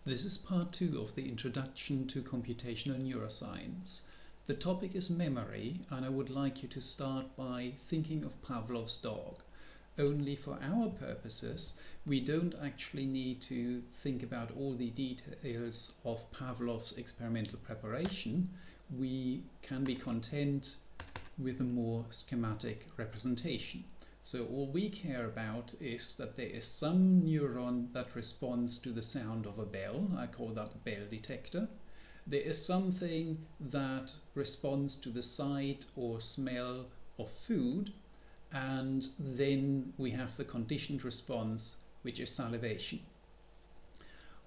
This is part 2 of the Introduction to Computational Neuroscience. The topic is memory, and I would like you to start by thinking of Pavlov's dog. Only for our purposes, we don't actually need to think about all the details of Pavlov's experimental preparation. We can be content with a more schematic representation. So all we care about is that there is some neuron that responds to the sound of a bell. I call that a bell detector. There is something that responds to the sight or smell of food, and then we have the conditioned response, which is salivation.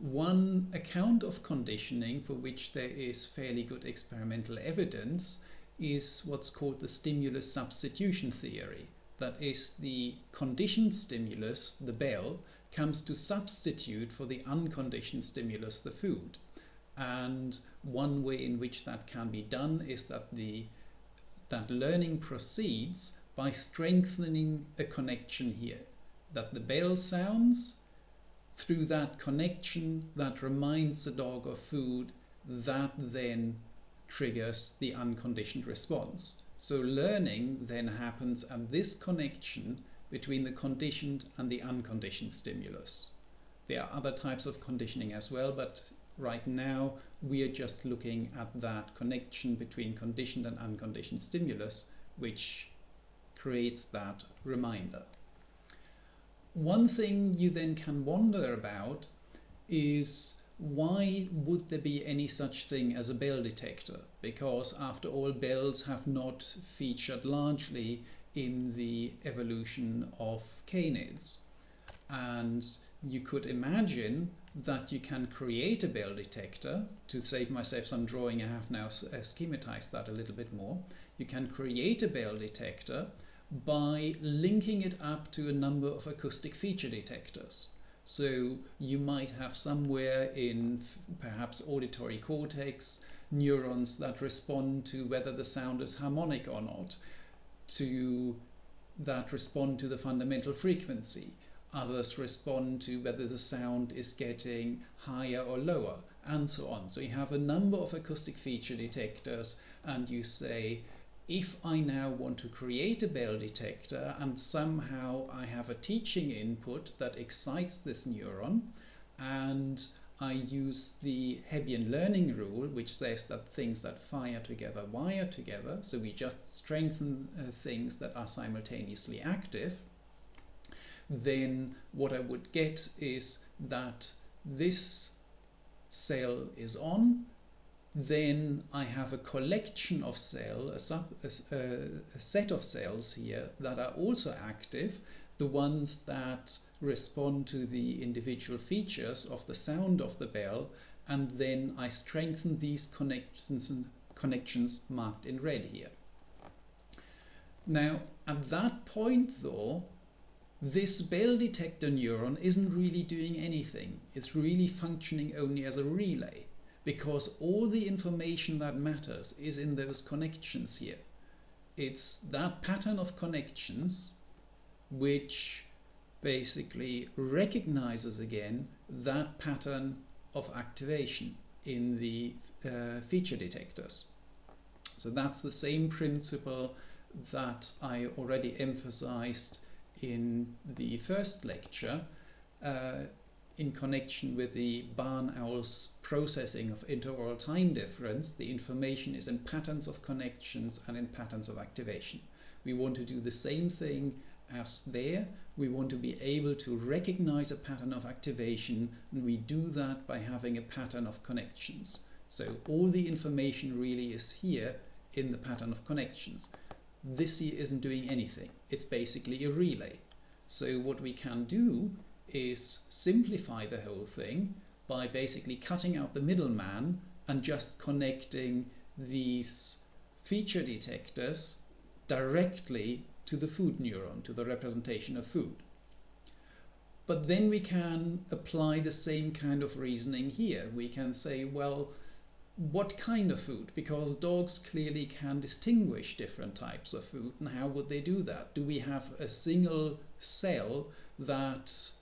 One account of conditioning for which there is fairly good experimental evidence is what's called the stimulus substitution theory. That is, the conditioned stimulus, the bell, comes to substitute for the unconditioned stimulus, the food. And one way in which that can be done is that that learning proceeds by strengthening a connection here. That the bell sounds, through that connection that reminds the dog of food, that then triggers the unconditioned response. So learning then happens at this connection between the conditioned and the unconditioned stimulus. There are other types of conditioning as well, but right now we are just looking at that connection between conditioned and unconditioned stimulus, which creates that reminder. One thing you then can wonder about is, why would there be any such thing as a bell detector? Because after all, bells have not featured largely in the evolution of canids. And you could imagine that you can create a bell detector. To save myself some drawing, I have now schematized that a little bit more. You can create a bell detector by linking it up to a number of acoustic feature detectors. So you might have somewhere in perhaps auditory cortex neurons that respond to whether the sound is harmonic or not, that respond to the fundamental frequency. Others respond to whether the sound is getting higher or lower, and so on. So you have a number of acoustic feature detectors, and you say, if I now want to create a bell detector and somehow I have a teaching input that excites this neuron, and I use the Hebbian learning rule, which says that things that fire together wire together, so we just strengthen things that are simultaneously active, then what I would get is that this cell is on. Then I have a collection of cells, a set of cells here that are also active, the ones that respond to the individual features of the sound of the bell, and then I strengthen these connections marked in red here. Now, at that point though, this bell detector neuron isn't really doing anything. It's really functioning only as a relay, because all the information that matters is in those connections here. It's that pattern of connections which basically recognizes again that pattern of activation in the feature detectors. So that's the same principle that I already emphasized in the first lecture, in connection with the barn owl's processing of interaural time difference. The information is in patterns of connections and in patterns of activation. We want to do the same thing as there. We want to be able to recognize a pattern of activation, and we do that by having a pattern of connections. So all the information really is here in the pattern of connections. This here isn't doing anything. It's basically a relay. So what we can do is simplify the whole thing by basically cutting out the middleman and just connecting these feature detectors directly to the food neuron, to the representation of food. But then we can apply the same kind of reasoning here. We can say, well, what kind of food? Because dogs clearly can distinguish different types of food, and how would they do that? Do we have a single cell that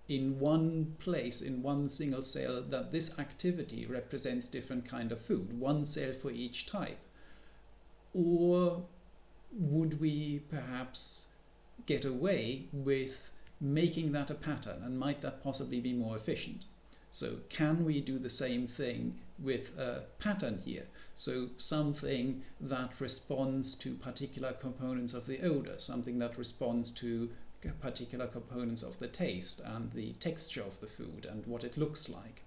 in one place, in one single cell, that this activity represents different kind of food, one cell for each type? Or would we perhaps get away with making that a pattern, and might that possibly be more efficient? So can we do the same thing with a pattern here? So something that responds to particular components of the odor, something that responds to particular components of the taste and the texture of the food and what it looks like.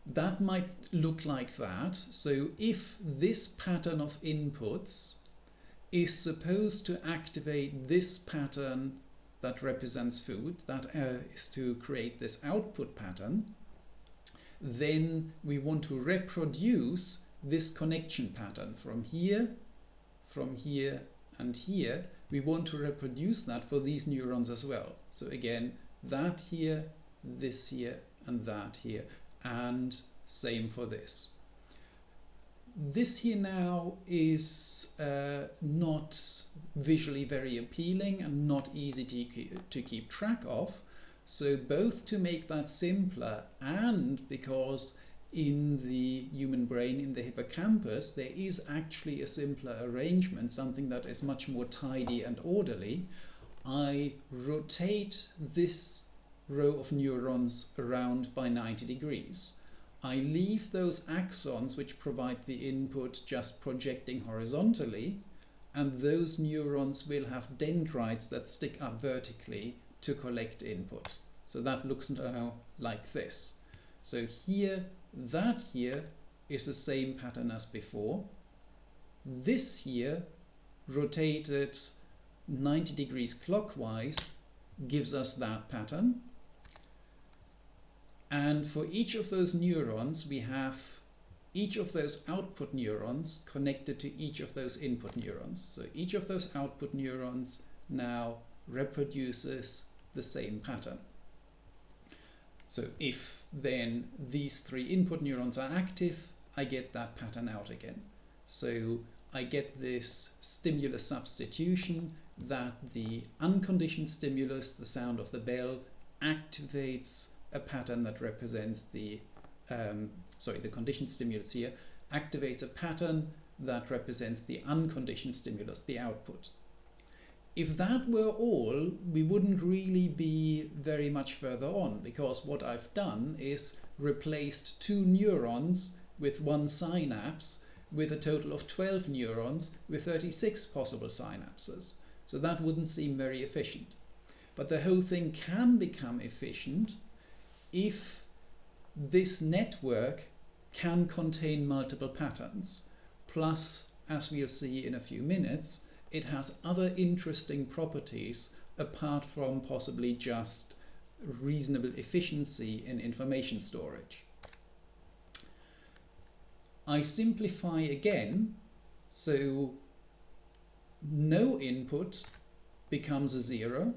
That might look like that. So if this pattern of inputs is supposed to activate this pattern that represents food, that is to create this output pattern, then we want to reproduce this connection pattern from here, and here. We want to reproduce that for these neurons as well. So again, that here, this here, and that here, and same for this. This here now is not visually very appealing and not easy to keep track of. So both to make that simpler, and because in the human brain, in the hippocampus, there is actually a simpler arrangement, something that is much more tidy and orderly, I rotate this row of neurons around by 90 degrees. I leave those axons which provide the input just projecting horizontally, and those neurons will have dendrites that stick up vertically to collect input. So that looks now like this. So here, that here is the same pattern as before. This here, rotated 90 degrees clockwise, gives us that pattern. And for each of those neurons, we have each of those output neurons connected to each of those input neurons. So each of those output neurons now reproduces the same pattern. So if then these three input neurons are active, I get that pattern out again. So I get this stimulus substitution, that the unconditioned stimulus, the sound of the bell, activates a pattern that represents the conditioned stimulus here, activates a pattern that represents the unconditioned stimulus, the output. If that were all, we wouldn't really be very much further on, because what I've done is replaced 2 neurons with 1 synapse with a total of 12 neurons with 36 possible synapses. So that wouldn't seem very efficient. But the whole thing can become efficient if this network can contain multiple patterns. Plus, as we'll see in a few minutes, it has other interesting properties apart from possibly just reasonable efficiency in information storage. I simplify again, so no input becomes a 0,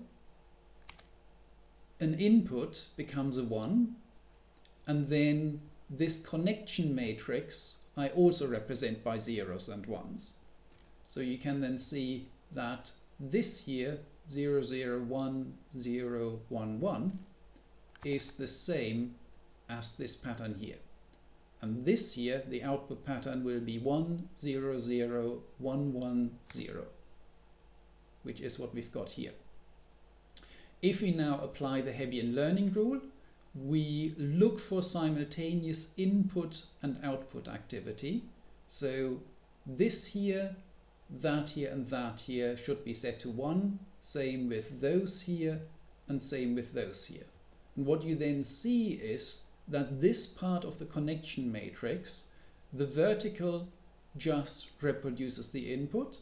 an input becomes a 1, and then this connection matrix I also represent by 0s and 1s. So you can then see that this here, 0, 0, 1, 0, 1, 1, is the same as this pattern here. And this here, the output pattern will be 1, 0, 0, 1, 1, 0, which is what we've got here. If we now apply the Hebbian learning rule, we look for simultaneous input and output activity. So this here, that here, and that here should be set to 1, same with those here, and same with those here. And what you then see is that this part of the connection matrix, the vertical just reproduces the input,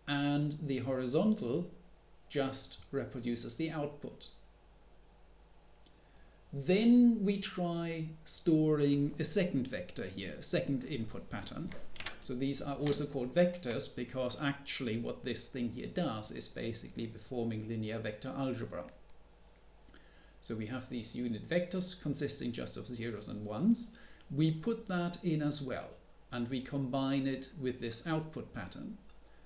and the horizontal just reproduces the output. Then we try storing a second vector here, a second input pattern. So these are also called vectors because actually what this thing here does is basically performing linear vector algebra. So we have these unit vectors consisting just of 0s and 1s. We put that in as well, and we combine it with this output pattern.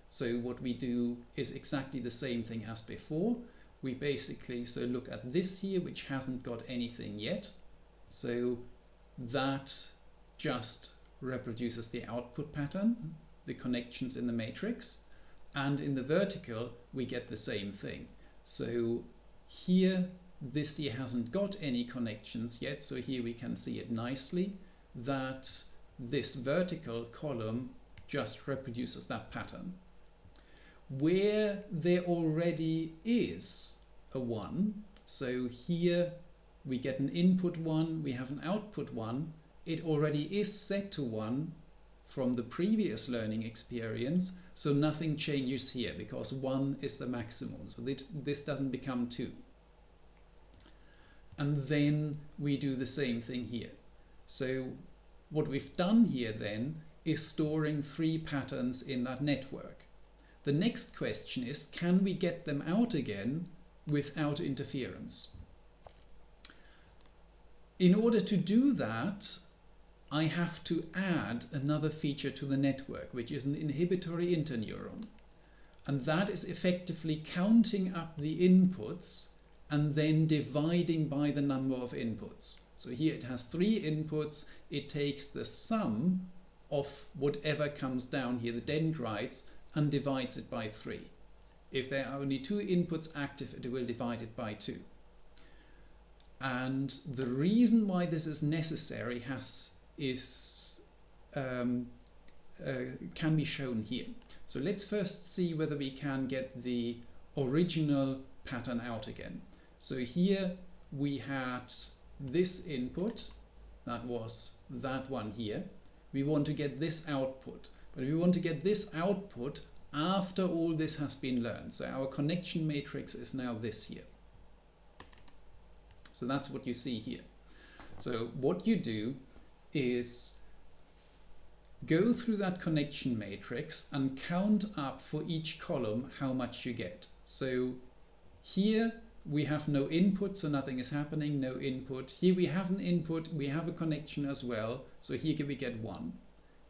So what we do is exactly the same thing as before. we basically look at this here, which hasn't got anything yet. So that just reproduces the output pattern, the connections in the matrix. And in the vertical, we get the same thing. So here, this here hasn't got any connections yet. So here we can see it nicely, that this vertical column just reproduces that pattern. Where there already is a 1, so here we get an input 1, we have an output 1, it already is set to 1 from the previous learning experience, so nothing changes here because 1 is the maximum, so this doesn't become 2. And then we do the same thing here. So what we've done here then is storing 3 patterns in that network. The next question is, can we get them out again without interference? In order to do that, I have to add another feature to the network, which is an inhibitory interneuron. And that is effectively counting up the inputs and then dividing by the number of inputs. So here it has 3 inputs. It takes the sum of whatever comes down here, the dendrites, and divides it by 3. If there are only 2 inputs active, it will divide it by 2. And the reason why this is necessary can be shown here. So let's first see whether we can get the original pattern out again. So here we had this input, that was that one here. We want to get this output. But we want to get this output after all this has been learned. So our connection matrix is now this here. So that's what you see here. So what you do is go through that connection matrix and count up for each column how much you get. So here we have no input, so nothing is happening, no input. Here we have an input, we have a connection as well, so here we get 1.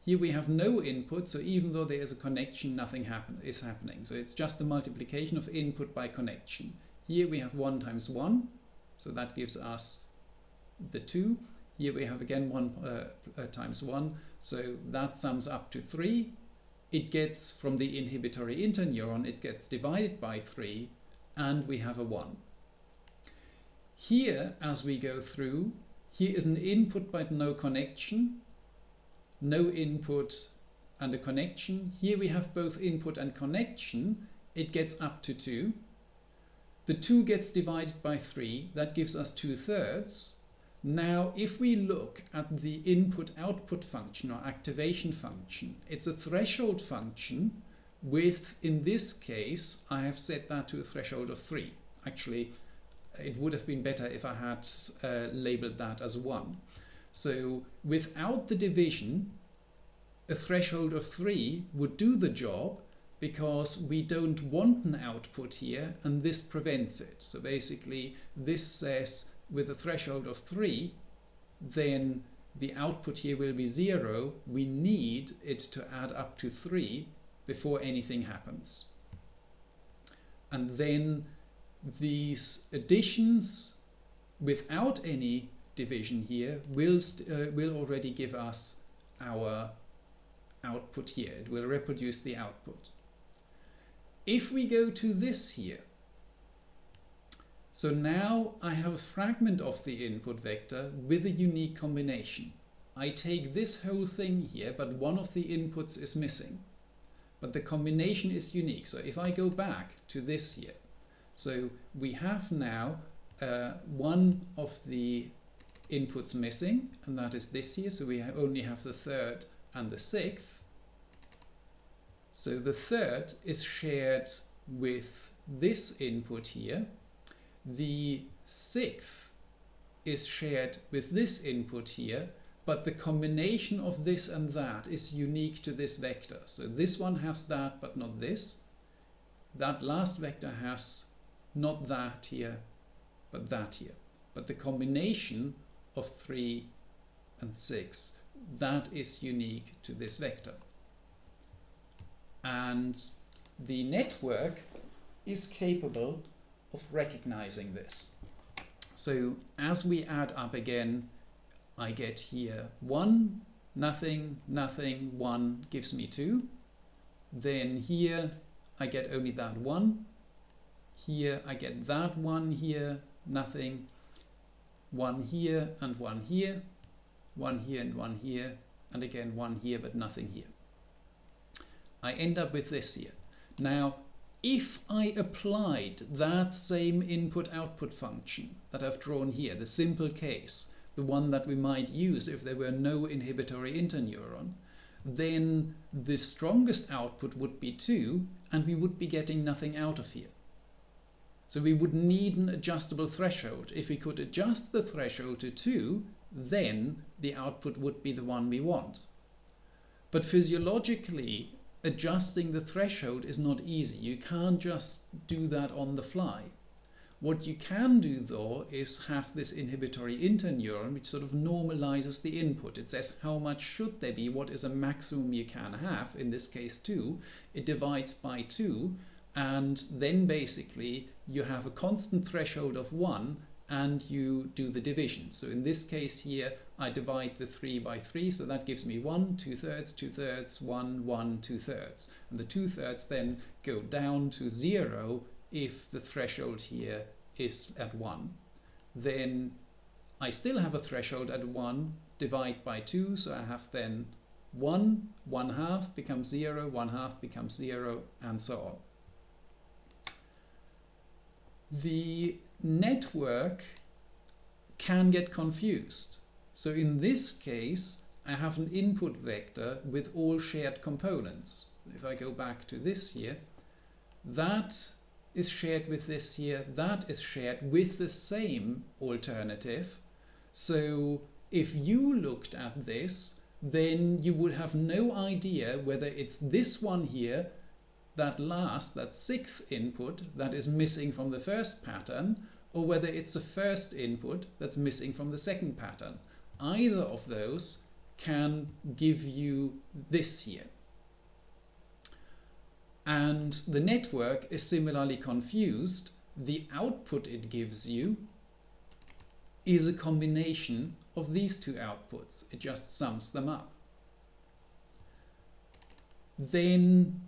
Here we have no input, so even though there is a connection, nothing is happening. So it's just the multiplication of input by connection. Here we have 1 times 1, so that gives us the 2. Here we have again 1 times 1, so that sums up to 3. It gets from the inhibitory interneuron, it gets divided by 3, and we have a 1. Here, as we go through, here is an input but no connection. No input and a connection. Here we have both input and connection. It gets up to 2. The 2 gets divided by 3. That gives us 2/3. Now, if we look at the input-output function or activation function, it's a threshold function with, in this case, I have set that to a threshold of 3. Actually, it would have been better if I had labeled that as 1. So without the division, a threshold of 3 would do the job because we don't want an output here and this prevents it. So basically this says with a threshold of 3, then the output here will be 0. We need it to add up to 3 before anything happens. And then these additions without any division here will already give us our output here. It will reproduce the output. If we go to this here, so now I have a fragment of the input vector with a unique combination. I take this whole thing here, but one of the inputs is missing. But the combination is unique. So if I go back to this here, so we have now one of the inputs missing, and that is this here, so we only have the 3rd and the 6th. So the 3rd is shared with this input here. The 6th is shared with this input here, but the combination of this and that is unique to this vector. So this one has that, but not this. That last vector has not that here, but that here. But the combination of 3 and 6, that is unique to this vector. And the network is capable of recognizing this. So as we add up again, I get here 1, nothing, nothing, 1 gives me 2. Then here I get only that 1. Here I get that 1 here, nothing, 1 here and 1 here, 1 here and 1 here, and again 1 here but nothing here. I end up with this here. Now, if I applied that same input-output function that I've drawn here, the simple case, the one that we might use if there were no inhibitory interneuron, then the strongest output would be 2, and we would be getting nothing out of here. So we would need an adjustable threshold. If we could adjust the threshold to 2, then the output would be the one we want. But physiologically, adjusting the threshold is not easy. You can't just do that on the fly. What you can do, though, is have this inhibitory interneuron, which sort of normalizes the input. It says how much should there be, what is a maximum you can have, in this case 2. It divides by 2, and then basically you have a constant threshold of 1, and you do the division. So in this case here, I divide the 3 by 3, so that gives me 1, 2/3, 2/3, 1, 1, 2/3. And the 2/3 then go down to 0 if the threshold here is at 1. Then I still have a threshold at 1, divide by 2, so I have then 1, 1/2 becomes 0, 1/2 becomes 0, and so on. The network can get confused. So in this case, I have an input vector with all shared components. If I go back to this here, that is shared with this here, that is shared with the same alternative. So if you looked at this, then you would have no idea whether it's this one here, that last, that 6th input that is missing from the first pattern, or whether it's the first input that's missing from the second pattern. Either of those can give you this here. And the network is similarly confused. The output it gives you is a combination of these two outputs. It just sums them up. Then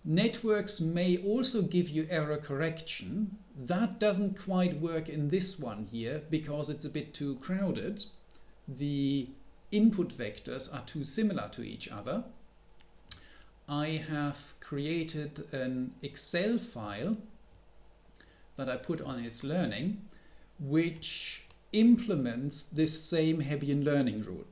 networks may also give you error correction. That doesn't quite work in this one here because it's a bit too crowded. The input vectors are too similar to each other. I have created an Excel file that I put on its learning, which implements this same Hebbian learning rule.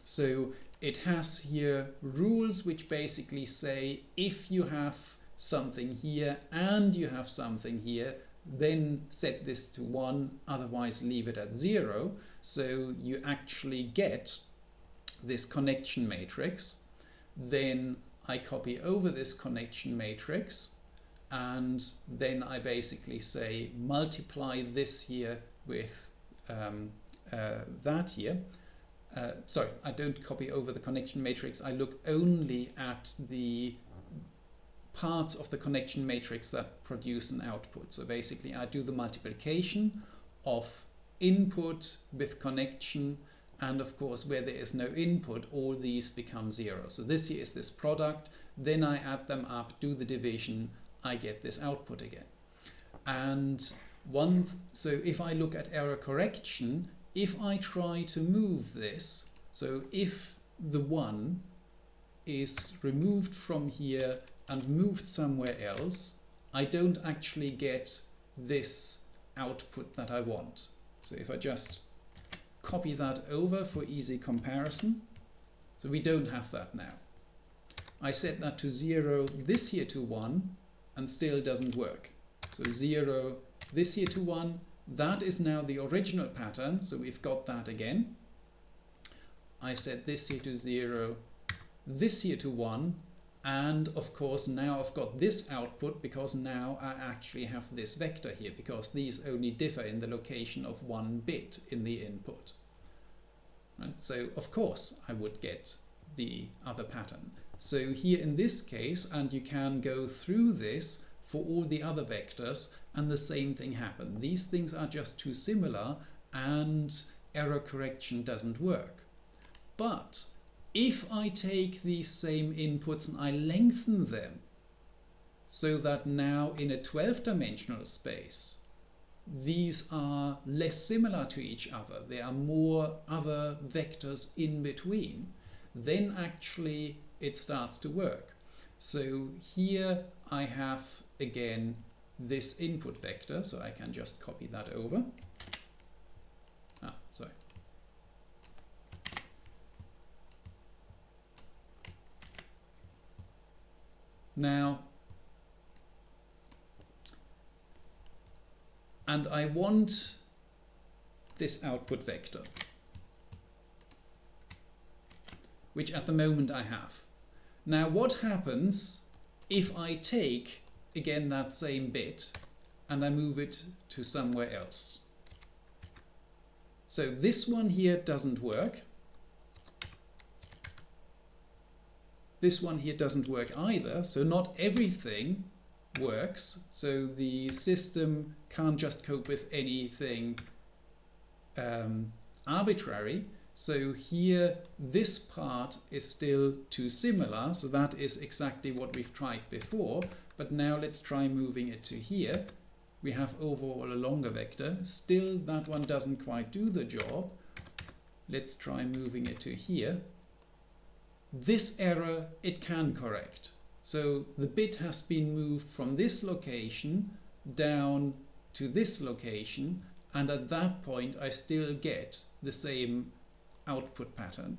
So it has here rules which basically say if you have something here and you have something here, then set this to 1, otherwise leave it at 0. So you actually get this connection matrix. Then I copy over this connection matrix, and then I basically say multiply this here with that here. Sorry, I don't copy over the connection matrix. I look only at the parts of the connection matrix that produce an output. So basically I do the multiplication of input with connection, and of course where there is no input, all these become 0. So this here is this product, then I add them up, do the division, I get this output again. And so if I look at error correction, if I try to move this, so if the 1 is removed from here and moved somewhere else, I don't actually get this output that I want. So if I just copy that over for easy comparison, so we don't have that now. I set that to 0, this here to 1, and still doesn't work. So 0, this here to 1, that is now the original pattern, so we've got that again. I set this here to 0, this here to 1, and of course now I've got this output because now I actually have this vector here, because these only differ in the location of 1 bit in the input. Right? So of course I would get the other pattern. So here in this case, and you can go through this for all the other vectors, and the same thing happens. These things are just too similar and error correction doesn't work. But if I take these same inputs and I lengthen them so that now in a 12-dimensional space these are less similar to each other, there are more other vectors in between, then actually it starts to work. So here I have again this input vector, so I can just copy that over. Sorry. Now, and I want this output vector, which at the moment I have. Now what happens if I take again that same bit and I move it to somewhere else? So this one here doesn't work. This one here doesn't work either, so not everything works. So the system can't just cope with anything arbitrary. So here this part is still too similar, so that is exactly what we've tried before. But now let's try moving it to here. We have overall a longer vector. Still that one doesn't quite do the job. Let's try moving it to here. This error it can correct. So the bit has been moved from this location down to this location, and at that point I still get the same output pattern.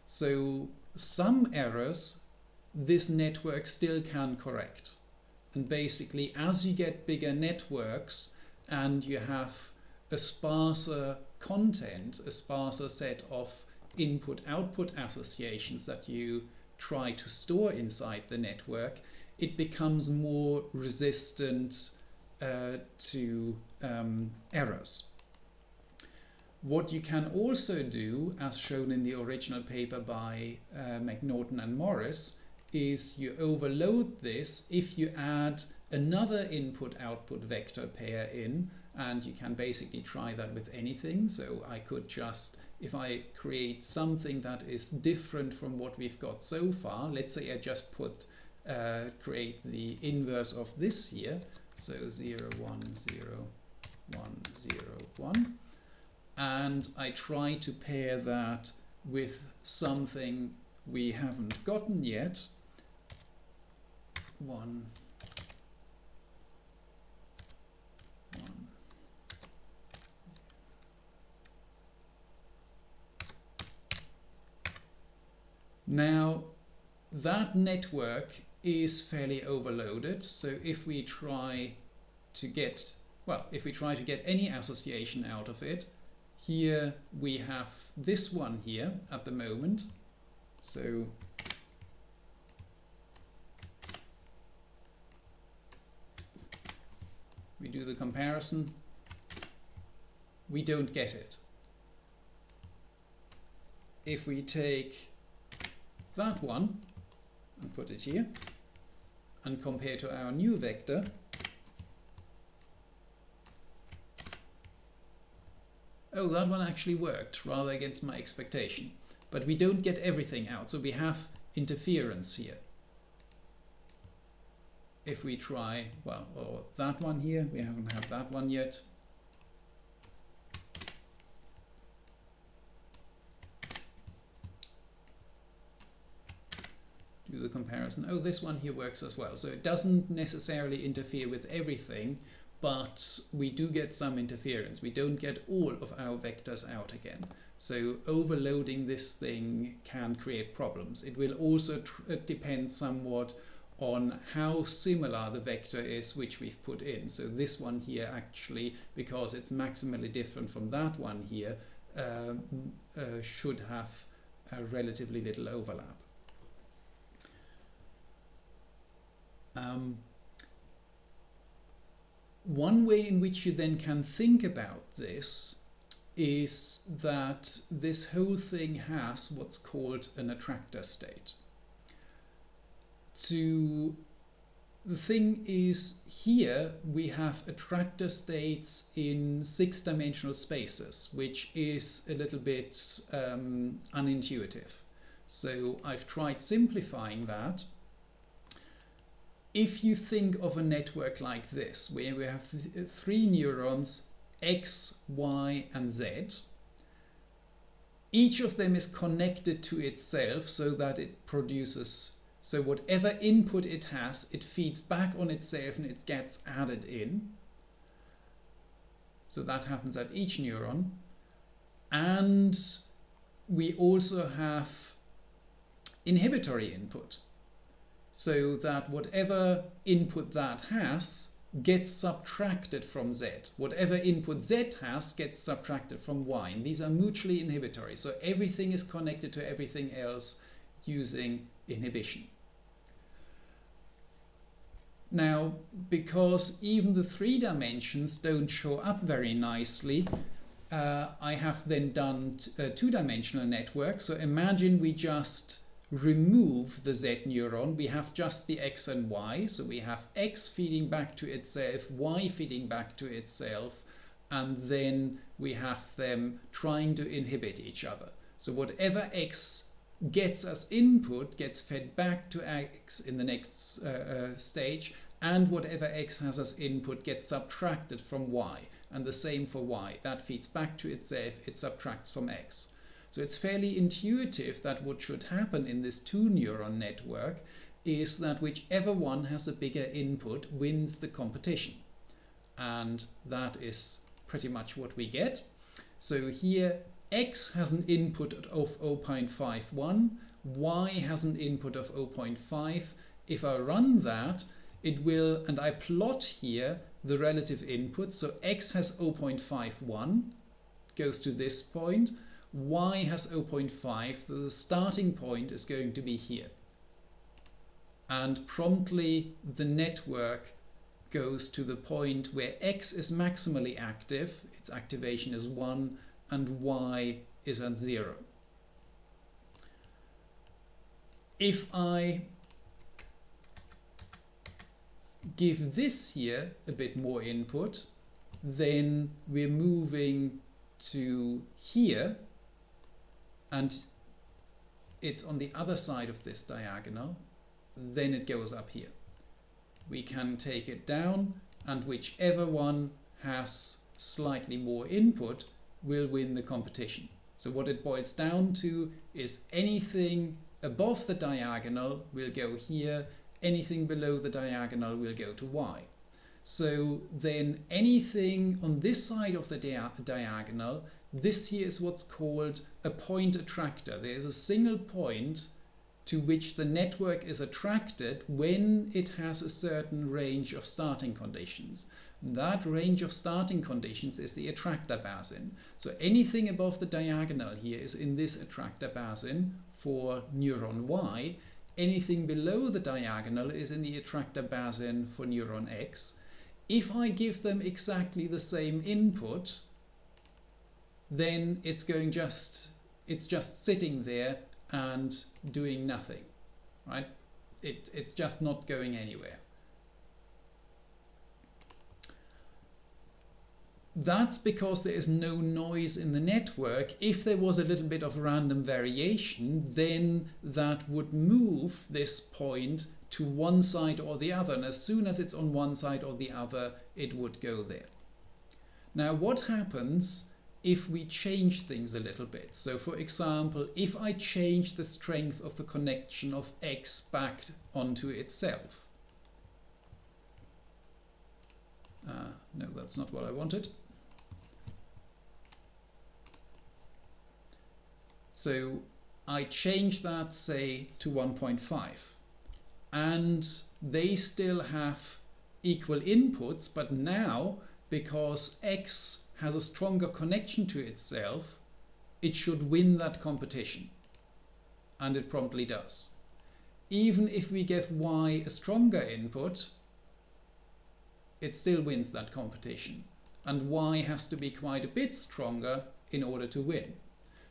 So some errors this network still can correct. And basically as you get bigger networks and you have a sparser content, a sparser set of input-output associations that you try to store inside the network, it becomes more resistant to errors. What you can also do, as shown in the original paper by McNaughton and Morris, is you overload this if you add another input-output vector pair in, and you can basically try that with anything. So I could just, if I create something that is different from what we've got so far, let's say I just create the inverse of this here, so 0, 1, 0, 1, 0, 1, and I try to pair that with something we haven't gotten yet, 1, 1. Now that network is fairly overloaded, so if we try to get, well, if we try to get any association out of it, here we have this one here at the moment. So we do the comparison, we don't get it. If we take that one and put it here and compare to our new vector, oh, that one actually worked rather against my expectation, but we don't get everything out, so we have interference here. If we try, well, or that one here, we haven't had that one yet. Do the comparison. Oh, this one here works as well. So it doesn't necessarily interfere with everything, but we do get some interference. We don't get all of our vectors out again. So overloading this thing can create problems. It will also depend somewhat on how similar the vector is which we've put in. So this one here actually, because it's maximally different from that one here, should have a relatively little overlap. One way in which you then can think about this is that this whole thing has what's called an attractor state. To the thing is, here we have attractor states in 6-dimensional spaces, which is a little bit unintuitive. So I've tried simplifying that. If you think of a network like this, where we have 3 neurons, X, Y, and Z, each of them is connected to itself so that it produces, so whatever input it has, it feeds back on itself and it gets added in. So that happens at each neuron. And we also have inhibitory input, so that whatever input that has gets subtracted from Z. Whatever input Z has gets subtracted from Y. And these are mutually inhibitory. So everything is connected to everything else using inhibition. Now, because even the 3 dimensions don't show up very nicely, I have then done a 2-dimensional network. So imagine we just remove the Z neuron. We have just the X and Y. So we have X feeding back to itself, Y feeding back to itself, and then we have them trying to inhibit each other. So whatever X gets as input gets fed back to X in the next stage, and whatever X has as input gets subtracted from Y. And the same for Y. That feeds back to itself, it subtracts from X. So it's fairly intuitive that what should happen in this 2-neuron network is that whichever one has a bigger input wins the competition. And that is pretty much what we get. So here X has an input of 0.51, Y has an input of 0.5. If I run that, it will, and I plot here the relative input. So X has 0.51, goes to this point. Y has 0.5, so the starting point is going to be here. And promptly the network goes to the point where X is maximally active, its activation is 1, and Y is at 0. If I give this here a bit more input, then we're moving to here, and it's on the other side of this diagonal, then it goes up here. We can take it down, and whichever one has slightly more input will win the competition. So what it boils down to is anything above the diagonal will go here, anything below the diagonal will go to Y. So then anything on this side of the diagonal, this here is what's called a point attractor. There is a single point to which the network is attracted when it has a certain range of starting conditions. And that range of starting conditions is the attractor basin. So anything above the diagonal here is in this attractor basin for neuron Y. Anything below the diagonal is in the attractor basin for neuron X. If I give them exactly the same input, then it's just sitting there and doing nothing, right? It's just not going anywhere. That's because there is no noise in the network. If there was a little bit of random variation, then that would move this point to one side or the other, and as soon as it's on one side or the other, it would go there. Now, what happens if we change things a little bit? So, for example, if I change the strength of the connection of X back onto itself. No, that's not what I wanted. So I change that, say, to 1.5. And they still have equal inputs, but now, because X has a stronger connection to itself, it should win that competition. And it promptly does. Even if we give Y a stronger input, it still wins that competition. And Y has to be quite a bit stronger in order to win.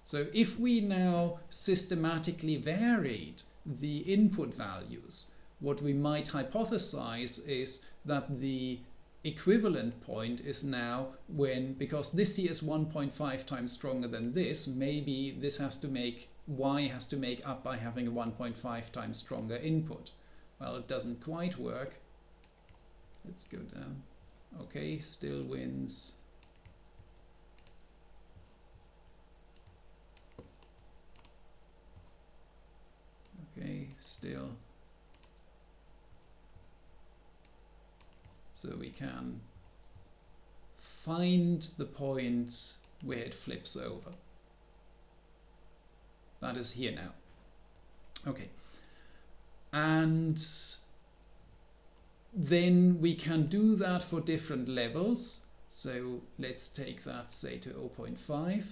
So if we now systematically varied the input values, what we might hypothesize is that the equivalent point is now when, because this here is 1.5 times stronger than this, maybe this has to make, y has to make up by having a 1.5 times stronger input. Well, it doesn't quite work. Let's go down. Okay, still wins. Okay, still. So we can find the point where it flips over. That is here now. Okay. And then we can do that for different levels. So let's take that, say, to 0.5.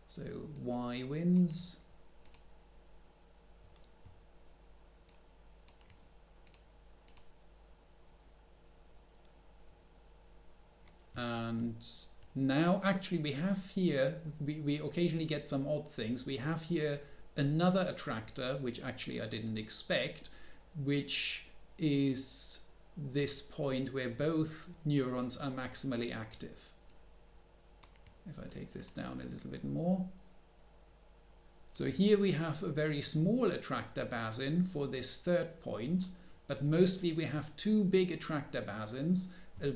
So y wins. And now actually we have here, we occasionally get some odd things. We have here another attractor, which actually I didn't expect, which is this point where both neurons are maximally active. If I take this down a little bit more. So here we have a very small attractor basin for this third point, but mostly we have two big attractor basins, a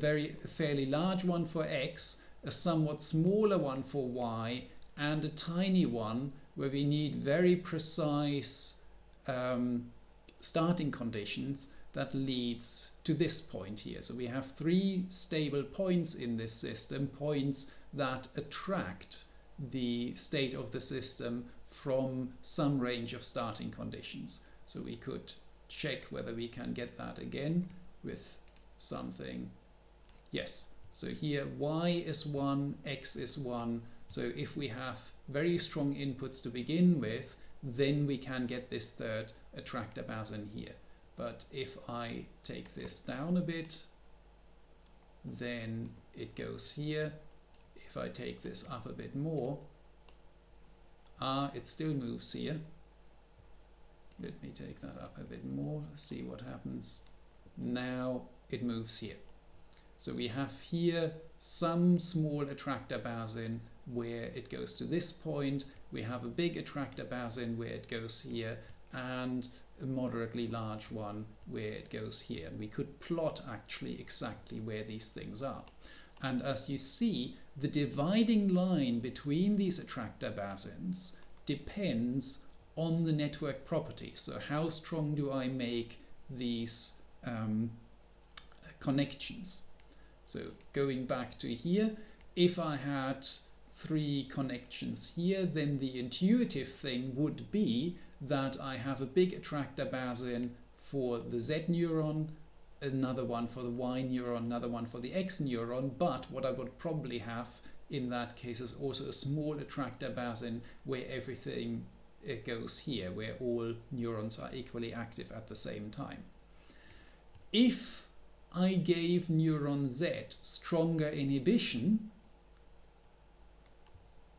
fairly large one for X, a somewhat smaller one for Y, and a tiny one where we need very precise starting conditions that leads to this point here. So we have three stable points in this system, points that attract the state of the system from some range of starting conditions. So we could check whether we can get that again with something. Yes, so here y is 1, x is 1. So if we have very strong inputs to begin with, then we can get this third attractor basin here. But if I take this down a bit, then it goes here. If I take this up a bit more, it still moves here. Let me take that up a bit more, see what happens. Now it moves here. So we have here some small attractor basin where it goes to this point. We have a big attractor basin where it goes here, and a moderately large one where it goes here. And we could plot actually exactly where these things are. And as you see, the dividing line between these attractor basins depends on the network properties. So how strong do I make these connections? So going back to here, if I had 3 connections here, then the intuitive thing would be that I have a big attractor basin for the Z neuron, another one for the Y neuron, another one for the X neuron, but what I would probably have in that case is also a small attractor basin where everything goes here, where all neurons are equally active at the same time. If I gave neuron Z stronger inhibition,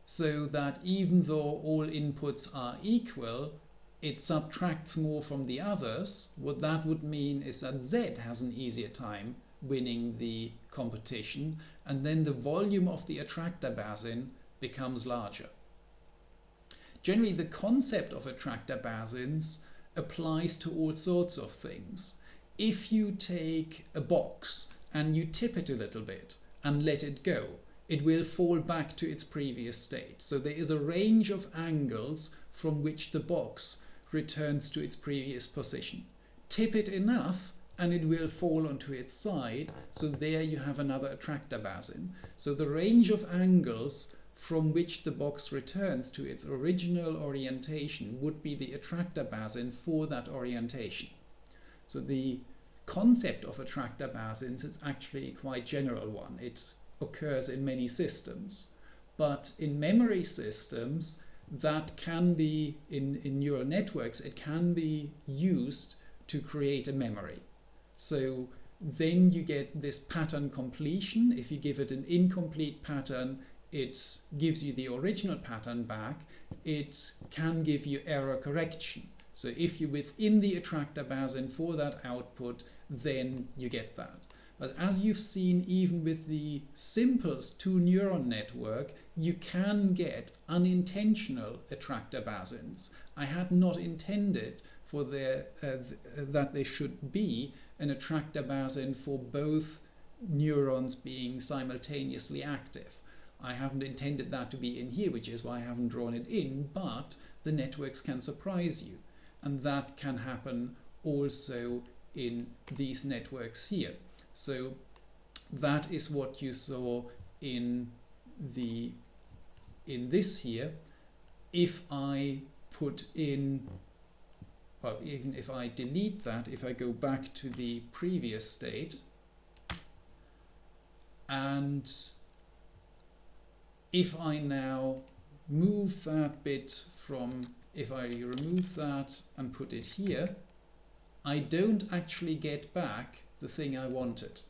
so that even though all inputs are equal, it subtracts more from the others, what that would mean is that Z has an easier time winning the competition, and then the volume of the attractor basin becomes larger. Generally, the concept of attractor basins applies to all sorts of things. If you take a box and you tip it a little bit and let it go, it will fall back to its previous state. So there is a range of angles from which the box returns to its previous position. Tip it enough and it will fall onto its side, so there you have another attractor basin. So the range of angles from which the box returns to its original orientation would be the attractor basin for that orientation. So the concept of attractor basins is actually a quite general one. It occurs in many systems, but in memory systems that can be, in neural networks, it can be used to create a memory. So then you get this pattern completion. If you give it an incomplete pattern, it gives you the original pattern back, it can give you error correction. So if you're within the attractor basin for that output, then you get that. But as you've seen, even with the simplest 2-neuron network, you can get unintentional attractor basins. I had not intended for that there should be an attractor basin for both neurons being simultaneously active. I haven't intended that to be in here, which is why I haven't drawn it in, but the networks can surprise you. And that can happen also in these networks here. So that is what you saw in this here. If I put in, well, even if I delete that, if I go back to the previous state, and if I now move that bit from, if I remove that and put it here, I don't actually get back the thing I wanted.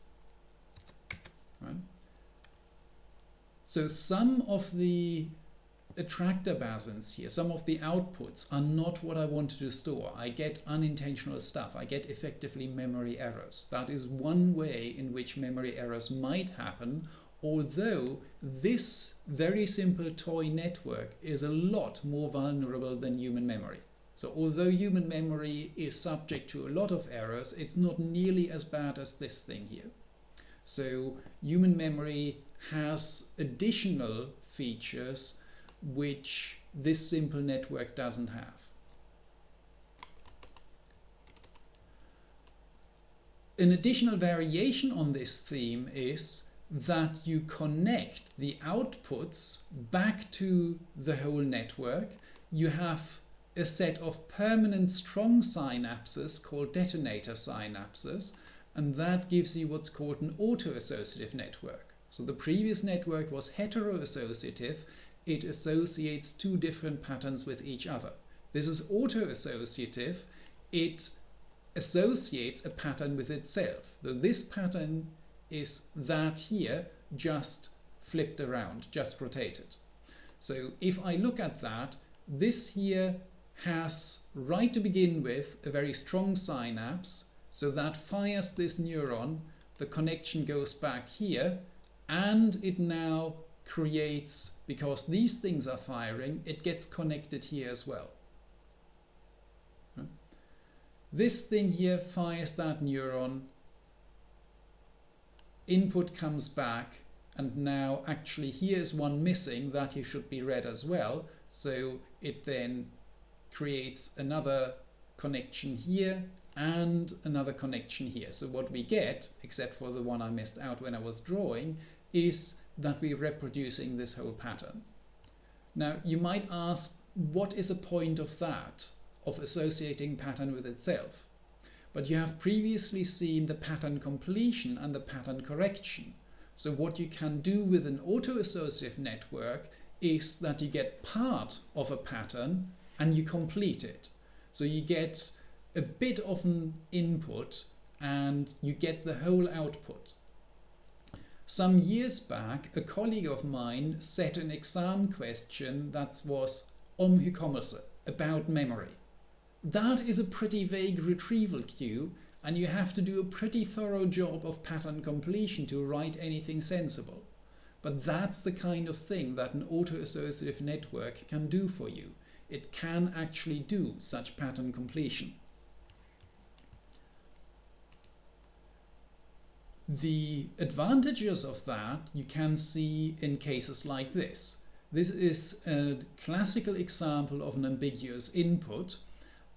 Right? So some of the attractor basins here, some of the outputs are not what I wanted to store. I get unintentional stuff. I get effectively memory errors. That is one way in which memory errors might happen, although this very simple toy network is a lot more vulnerable than human memory. So although human memory is subject to a lot of errors, it's not nearly as bad as this thing here. So human memory has additional features which this simple network doesn't have. An additional variation on this theme is that you connect the outputs back to the whole network. You have a set of permanent strong synapses called detonator synapses, and that gives you what's called an auto-associative network. So the previous network was hetero-associative. It associates two different patterns with each other. This is auto-associative. It associates a pattern with itself. Though this pattern is that here, just flipped around, just rotated. So if I look at that, this here has, right to begin with, a very strong synapse. So that fires this neuron, the connection goes back here, and it now creates, because these things are firing, it gets connected here as well. This thing here fires that neuron, input comes back, and now actually here is one missing, that here should be read as well, so it then creates another connection here and another connection here. So what we get, except for the one I missed out when I was drawing, is that we're reproducing this whole pattern. Now you might ask, what is the point of that, of associating pattern with itself? But you have previously seen the pattern completion and the pattern correction. So what you can do with an auto-associative network is that you get part of a pattern and you complete it. So you get a bit of an input and you get the whole output. Some years back, a colleague of mine set an exam question that was om hukommelse, about memory. That is a pretty vague retrieval cue, and you have to do a pretty thorough job of pattern completion to write anything sensible. But that's the kind of thing that an auto-associative network can do for you. It can actually do such pattern completion. The advantages of that you can see in cases like this. This is a classical example of an ambiguous input,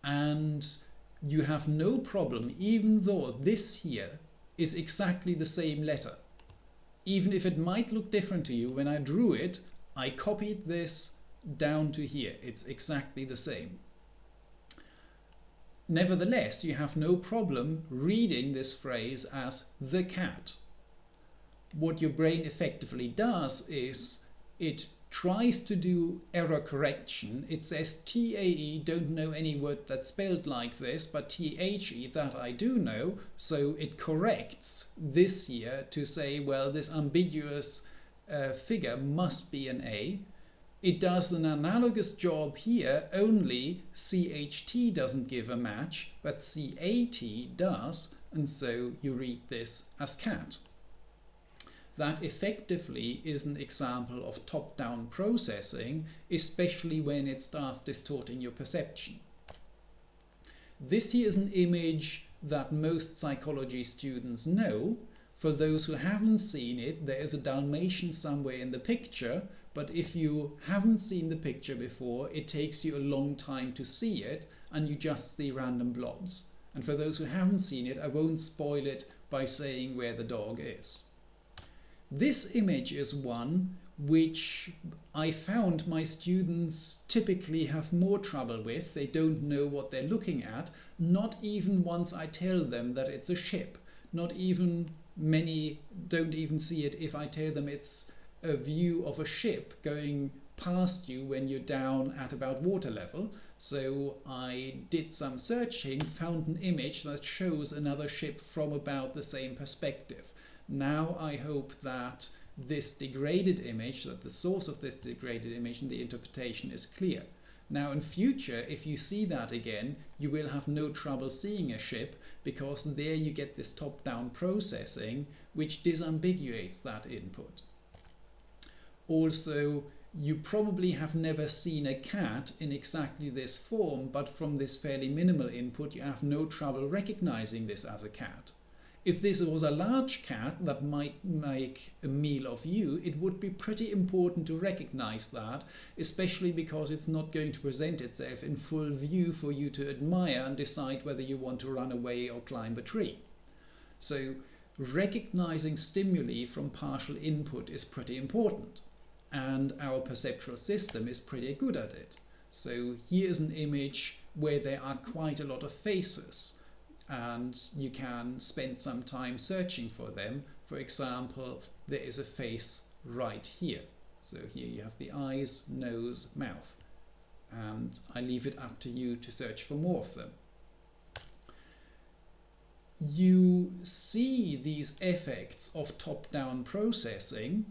and you have no problem, even though this here is exactly the same letter. Even if it might look different to you, when I drew it, I copied this down to here. It's exactly the same. Nevertheless, you have no problem reading this phrase as the cat. What your brain effectively does is it tries to do error correction. It says TAE, don't know any word that's spelled like this, but THE, that I do know, so it corrects this here to say, well, this ambiguous figure must be an A. It does an analogous job here, only CHT doesn't give a match, but CAT does, and so you read this as cat. That effectively is an example of top-down processing, especially when it starts distorting your perception. This here is an image that most psychology students know. For those who haven't seen it, there is a Dalmatian somewhere in the picture, but if you haven't seen the picture before, it takes you a long time to see it, and you just see random blobs. And for those who haven't seen it, I won't spoil it by saying where the dog is. This image is one which I found my students typically have more trouble with. They don't know what they're looking at, not even once I tell them that it's a ship. Not even many don't even see it if I tell them it's a view of a ship going past you when you're down at about water level. So I did some searching, found an image that shows another ship from about the same perspective. Now I hope that this degraded image, that the source of this degraded image and the interpretation is clear. Now in future, if you see that again, you will have no trouble seeing a ship, because there you get this top-down processing which disambiguates that input. Also, you probably have never seen a cat in exactly this form, but from this fairly minimal input you have no trouble recognizing this as a cat. If this was a large cat that might make a meal of you, it would be pretty important to recognize that, especially because it's not going to present itself in full view for you to admire and decide whether you want to run away or climb a tree. So recognizing stimuli from partial input is pretty important, and our perceptual system is pretty good at it. So here's an image where there are quite a lot of faces, and you can spend some time searching for them. For example, there is a face right here. So here you have the eyes, nose, mouth, and I leave it up to you to search for more of them. You see these effects of top-down processing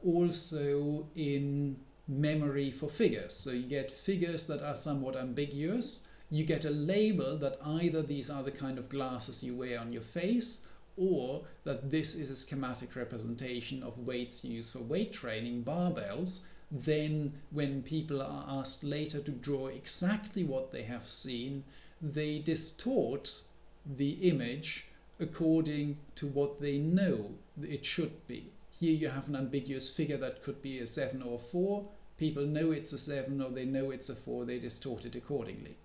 also in memory for figures. So you get figures that are somewhat ambiguous. You get a label that either these are the kind of glasses you wear on your face, or that this is a schematic representation of weights used for weight training, barbells. Then when people are asked later to draw exactly what they have seen, they distort the image according to what they know it should be. Here you have an ambiguous figure that could be a 7 or 4. People know it's a 7 or they know it's a 4, they distort it accordingly.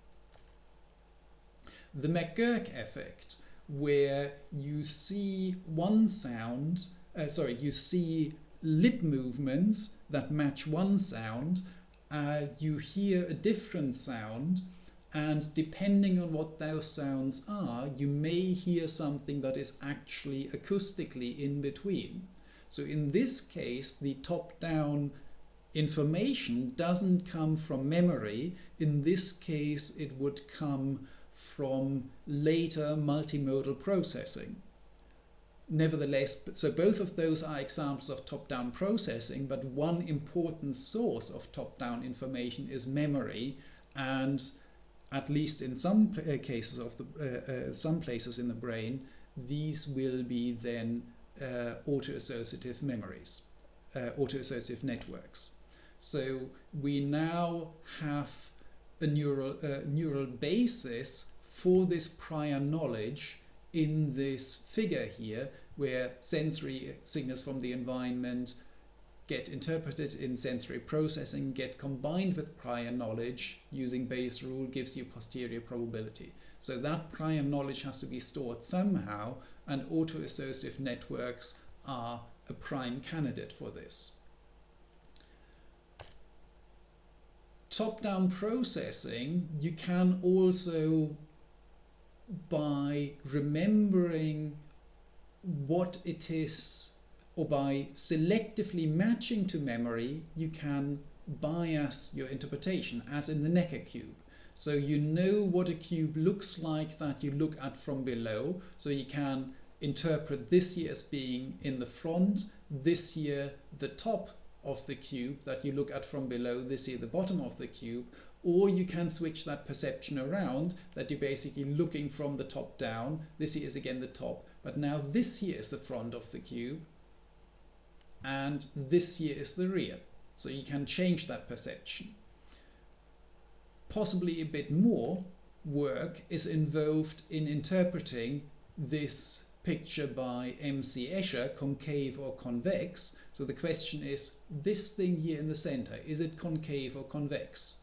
The McGurk effect, where you see you see lip movements that match one sound, you hear a different sound, and depending on what those sounds are, you may hear something that is actually acoustically in between. So in this case, the top-down information doesn't come from memory. In this case, it would come from later multimodal processing. Nevertheless, so both of those are examples of top-down processing, but one important source of top-down information is memory, and at least in some cases of some places in the brain, these will be then autoassociative memories, autoassociative networks. So we now have a neural basis for this prior knowledge in this figure here, where sensory signals from the environment get interpreted in sensory processing, get combined with prior knowledge using Bayes' rule, gives you posterior probability. So that prior knowledge has to be stored somehow, and autoassociative networks are a prime candidate for this. Top-down processing, you can also, by remembering what it is, or by selectively matching to memory, you can bias your interpretation, as in the Necker cube. So you know what a cube looks like that you look at from below, so you can interpret this here as being in the front, this here the top of the cube that you look at from below, this here the bottom of the cube, or you can switch that perception around, that you're basically looking from the top down. This here is again the top, but now this here is the front of the cube and this here is the rear. So you can change that perception. Possibly a bit more work is involved in interpreting this picture by M.C. Escher, concave or convex. So the question is, this thing here in the center, is it concave or convex?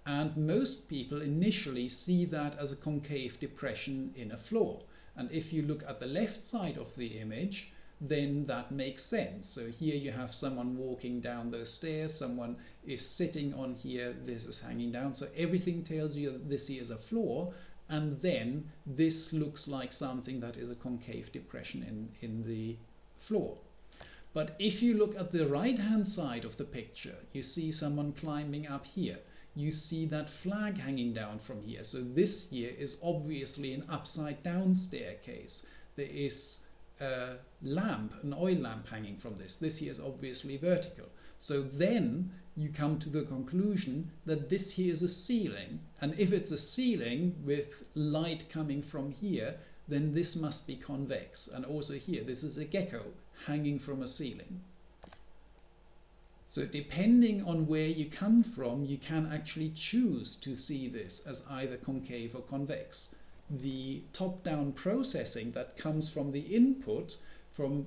And most people initially see that as a concave depression in a floor. And if you look at the left side of the image, then that makes sense. So here you have someone walking down those stairs, someone is sitting on here, this is hanging down. So everything tells you that this here is a floor, and then this looks like something that is a concave depression in the floor. But if you look at the right hand side of the picture, you see someone climbing up here. You see that flag hanging down from here. So this here is obviously an upside down staircase. There is a lamp, an oil lamp hanging from this. This here is obviously vertical. So then you come to the conclusion that this here is a ceiling. And if it's a ceiling with light coming from here, then this must be convex. And also here, this is a gecko hanging from a ceiling. So depending on where you come from, you can actually choose to see this as either concave or convex. The top-down processing that comes from the input, from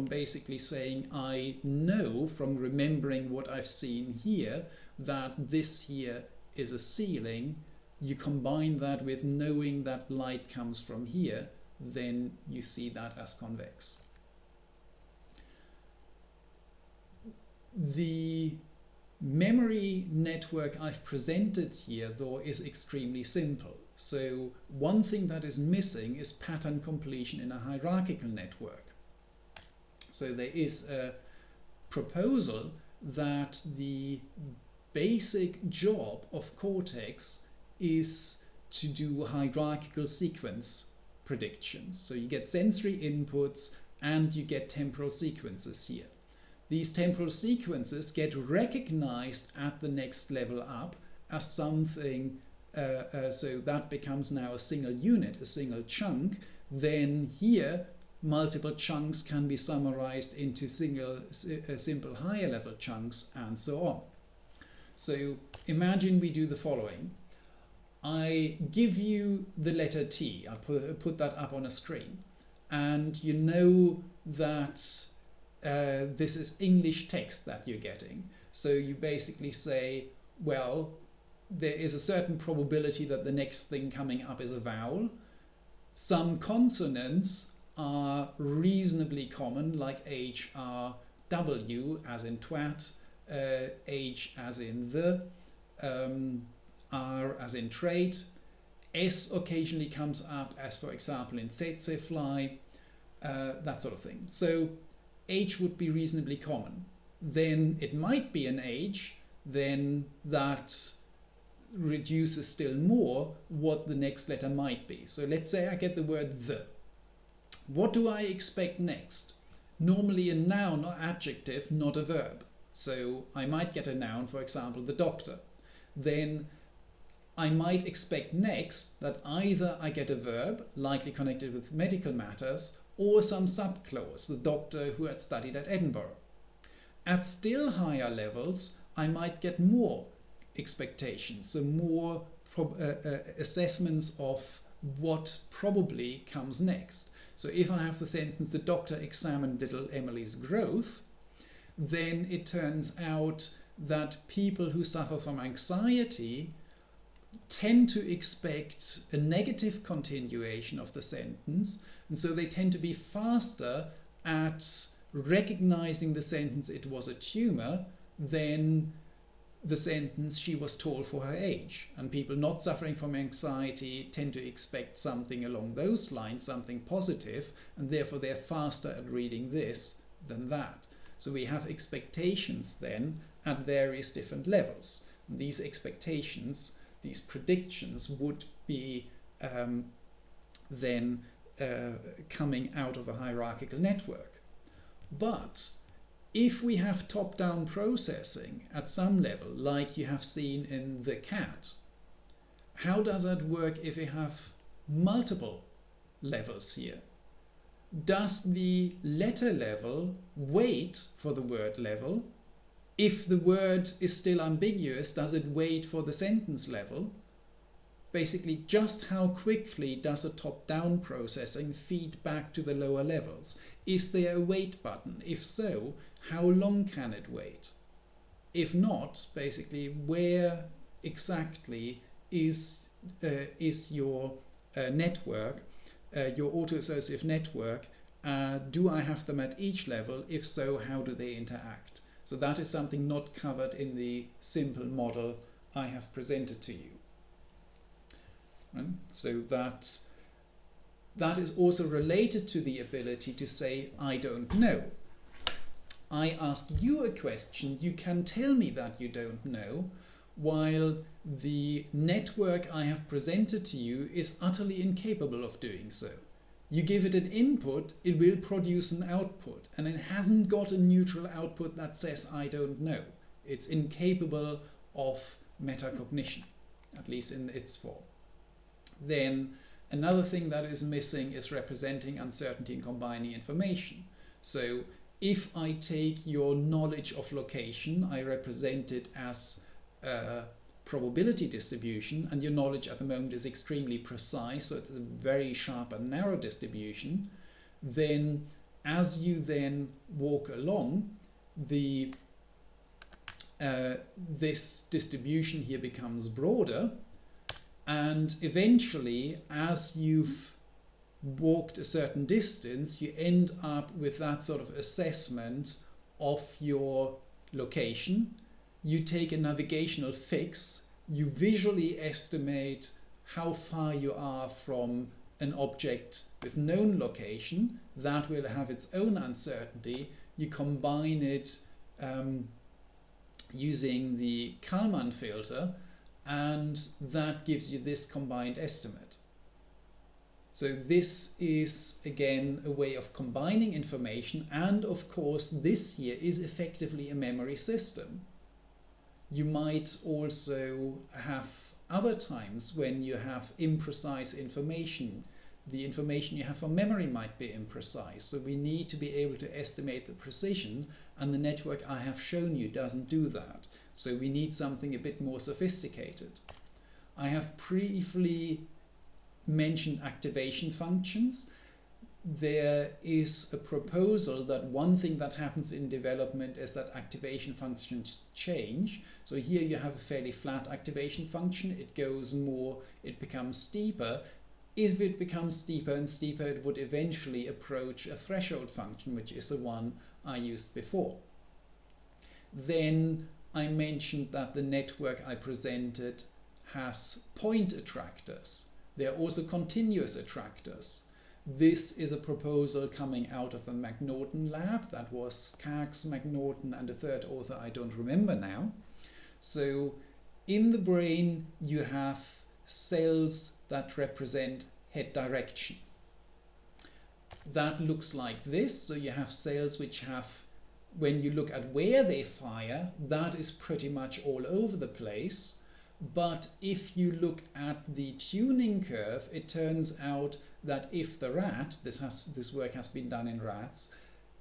basically saying I know from remembering what I've seen here that this here is a ceiling, you combine that with knowing that light comes from here, then you see that as convex. The memory network I've presented here, though, is extremely simple. So one thing that is missing is pattern completion in a hierarchical network. So there is a proposal that the basic job of cortex is to do hierarchical sequence predictions. So you get sensory inputs and you get temporal sequences here. These temporal sequences get recognized at the next level up as something, so that becomes now a single unit, a single chunk. Then here multiple chunks can be summarized into simple higher level chunks and so on. So imagine we do the following. I give you the letter T, I put that up on a screen, and you know that this is English text that you're getting. So you basically say, well, there is a certain probability that the next thing coming up is a vowel. Some consonants are reasonably common, like H, R, W as in twat, H as in the, R as in trait. S occasionally comes up, as for example in tsetse, fly, that sort of thing. So H would be reasonably common. Then it might be an H, then that reduces still more what the next letter might be. So let's say I get the word the. What do I expect next? Normally a noun or adjective, not a verb. So I might get a noun, for example, the doctor. Then I might expect next that either I get a verb, likely connected with medical matters, or some subclause, the doctor who had studied at Edinburgh. At still higher levels, I might get more expectations, so more assessments of what probably comes next. So if I have the sentence, the doctor examined little Emily's growth, then it turns out that people who suffer from anxiety tend to expect a negative continuation of the sentence, and so they tend to be faster at recognizing the sentence it was a tumor than the sentence she was told for her age. And people not suffering from anxiety tend to expect something along those lines, something positive, and therefore they're faster at reading this than that. So we have expectations then at various different levels. And these expectations, these predictions would be then coming out of a hierarchical network. But if we have top-down processing at some level, like you have seen in the cat, how does that work if we have multiple levels here? Does the letter level wait for the word level? If the word is still ambiguous, does it wait for the sentence level? Basically, just how quickly does a top-down processing feed back to the lower levels? Is there a wait button? If so, how long can it wait? If not, basically, where exactly is your network, your auto-associative network? Do I have them at each level? If so, how do they interact? So that is something not covered in the simple model I have presented to you. Right? So that is also related to the ability to say, I don't know. I asked you a question, you can tell me that you don't know, while the network I have presented to you is utterly incapable of doing so. You give it an input, it will produce an output, and it hasn't got a neutral output that says I don't know. It's incapable of metacognition, at least in its form. Then another thing that is missing is representing uncertainty and combining information. So if I take your knowledge of location, I represent it as a probability distribution, and your knowledge at the moment is extremely precise, so it's a very sharp and narrow distribution. Then as you then walk along, this distribution here becomes broader, and eventually, as you've walked a certain distance, you end up with that sort of assessment of your location. You take a navigational fix, you visually estimate how far you are from an object with known location. That will have its own uncertainty. You combine it using the Kalman filter, and that gives you this combined estimate. So this is again a way of combining information, and of course this here is effectively a memory system. You might also have other times when you have imprecise information. The information you have from memory might be imprecise, so we need to be able to estimate the precision, and the network I have shown you doesn't do that. So we need something a bit more sophisticated. I have briefly mentioned activation functions. There is a proposal that one thing that happens in development is that activation functions change. So here you have a fairly flat activation function. It goes more, it becomes steeper. If it becomes steeper and steeper, it would eventually approach a threshold function, which is the one I used before. Then I mentioned that the network I presented has point attractors. There are also continuous attractors. This is a proposal coming out of the McNaughton lab. That was Skaggs, McNaughton, and a third author I don't remember now. So in the brain you have cells that represent head direction. That looks like this. So you have cells which have, when you look at where they fire, that is pretty much all over the place. But if you look at the tuning curve, it turns out that if the rat, this work has been done in rats,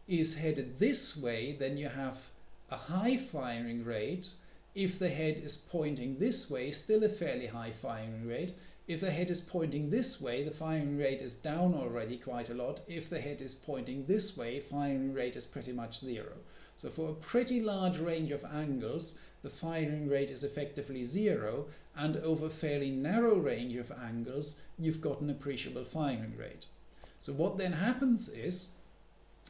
is headed this way, then you have a high firing rate. If the head is pointing this way, still a fairly high firing rate. If the head is pointing this way, the firing rate is down already quite a lot. If the head is pointing this way, firing rate is pretty much zero. So for a pretty large range of angles, the firing rate is effectively zero, and over a fairly narrow range of angles, you've got an appreciable firing rate. So what then happens is,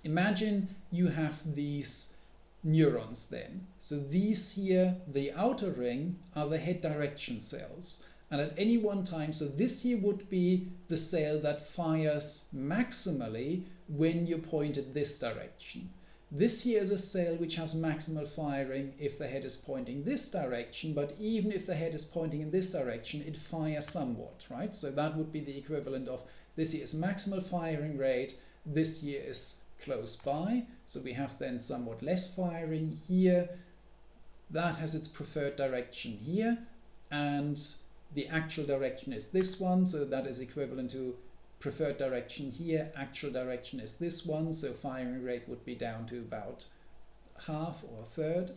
imagine you have these neurons then. So these here, the outer ring, are the head direction cells. And at any one time, so this here would be the cell that fires maximally when you point it this direction. This here is a cell which has maximal firing if the head is pointing this direction, but even if the head is pointing in this direction, it fires somewhat, right? So that would be the equivalent of This here is maximal firing rate, this here is close by, so we have then somewhat less firing here. That has its preferred direction here, and the actual direction is this one, so that is equivalent to preferred direction here, actual direction is this one, so firing rate would be down to about half or a third.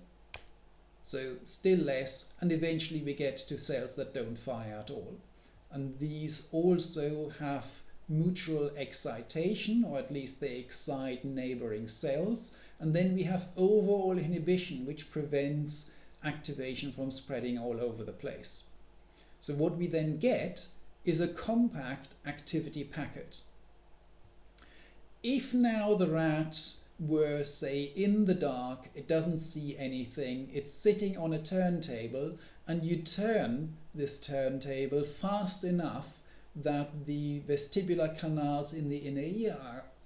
So still less, and eventually we get to cells that don't fire at all. And these also have mutual excitation, or at least they excite neighboring cells. And then we have overall inhibition, which prevents activation from spreading all over the place. So what we then get is a compact activity packet. If now the rat were, say, in the dark, it doesn't see anything, it's sitting on a turntable, and you turn this turntable fast enough that the vestibular canals in the inner ear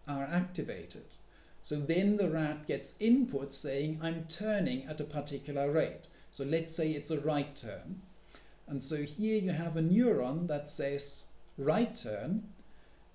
are activated. So then the rat gets input saying, I'm turning at a particular rate. So let's say it's a right turn. And so here you have a neuron that says right turn.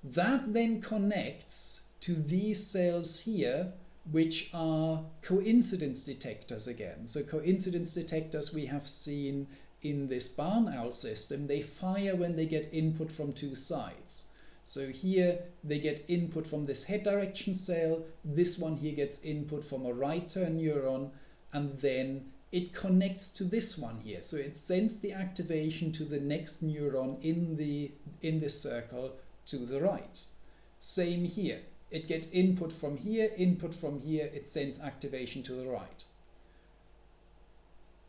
That then connects to these cells here, which are coincidence detectors again. So coincidence detectors we have seen in this barn owl system. They fire when they get input from two sides. So here they get input from this head direction cell, this one here gets input from a right turn neuron, and then it connects to this one here. So it sends the activation to the next neuron in this circle to the right. Same here. It gets input from here, it sends activation to the right.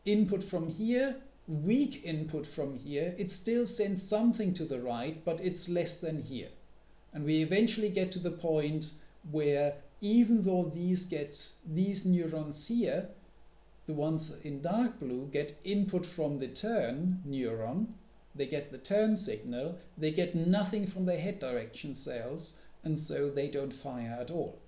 Input from here, weak input from here, it still sends something to the right, but it's less than here. And we eventually get to the point where even though these neurons here, the ones in dark blue, get input from the turn neuron, they get the turn signal, they get nothing from their head direction cells, and so they don't fire at all.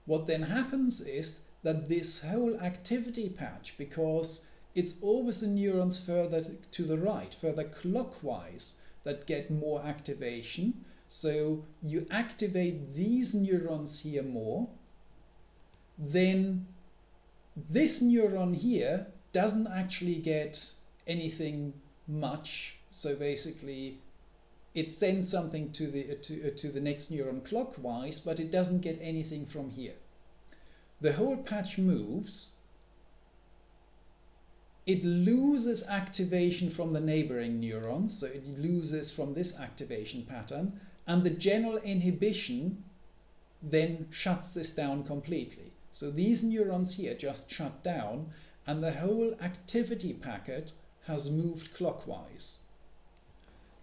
What then happens is that this whole activity patch, because it's always the neurons further to the right, further clockwise, that get more activation. So you activate these neurons here more, then this neuron here doesn't actually get anything much. So basically it sends something to the next neuron clockwise, but it doesn't get anything from here. The whole patch moves. It loses activation from the neighboring neurons, so it loses from this activation pattern, and the general inhibition then shuts this down completely. So these neurons here just shut down, and the whole activity packet has moved clockwise.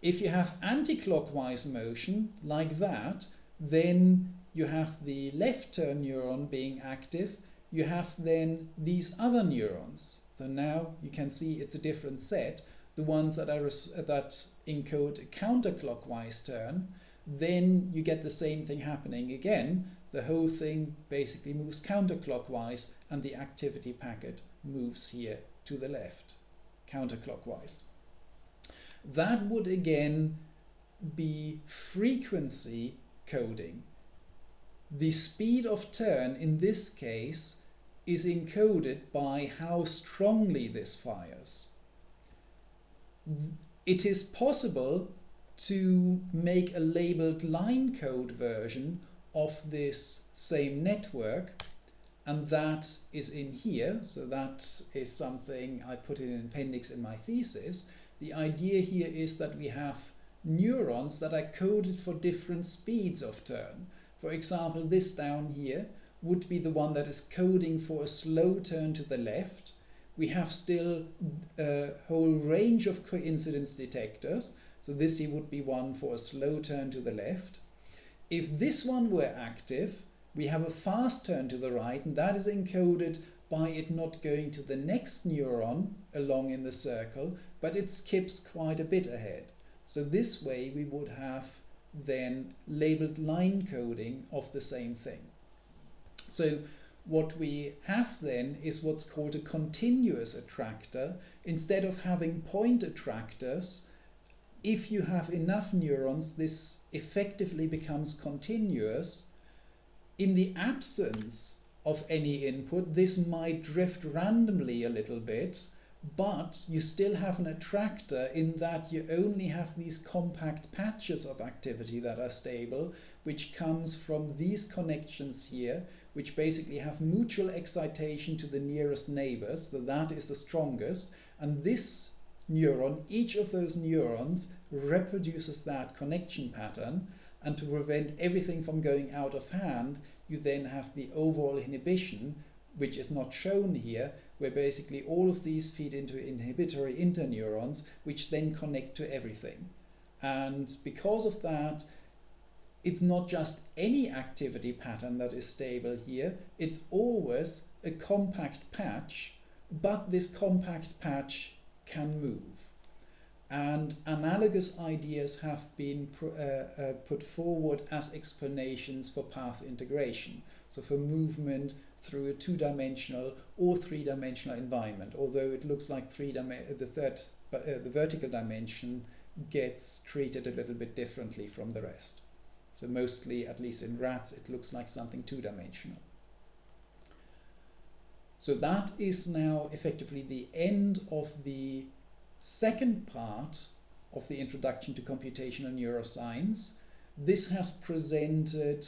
If you have anti-clockwise motion like that, then you have the left turn neuron being active, you have then these other neurons. So now you can see it's a different set, the ones that encode a counterclockwise turn. Then you get the same thing happening again. The whole thing basically moves counterclockwise, and the activity packet moves here to the left, counterclockwise. That would again be frequency coding. The speed of turn in this case is encoded by how strongly this fires. It is possible to make a labeled line code version of this same network, and that is in here. So that is something I put in an appendix in my thesis. The idea here is that we have neurons that are coded for different speeds of turn. For example, this down here would be the one that is coding for a slow turn to the left. We have still a whole range of coincidence detectors. So this here would be one for a slow turn to the left. If this one were active, we have a fast turn to the right, and that is encoded by it not going to the next neuron along in the circle, but it skips quite a bit ahead. So this way we would have then labeled line coding of the same thing. So what we have then is what's called a continuous attractor. Instead of having point attractors, if you have enough neurons, this effectively becomes continuous. In the absence of any input, this might drift randomly a little bit, but you still have an attractor in that you only have these compact patches of activity that are stable, which comes from these connections here, which basically have mutual excitation to the nearest neighbors, so that is the strongest, and this neuron, each of those neurons reproduces that connection pattern, and to prevent everything from going out of hand, you then have the overall inhibition, which is not shown here, where basically all of these feed into inhibitory interneurons, which then connect to everything. And because of that, it's not just any activity pattern that is stable here, it's always a compact patch, but this compact patch can move. And analogous ideas have been put forward as explanations for path integration, so for movement through a two-dimensional or three-dimensional environment, although it looks like the vertical dimension gets treated a little bit differently from the rest. So mostly, at least in rats, it looks like something two-dimensional. So that is now effectively the end of the second part of the introduction to computational neuroscience. This has presented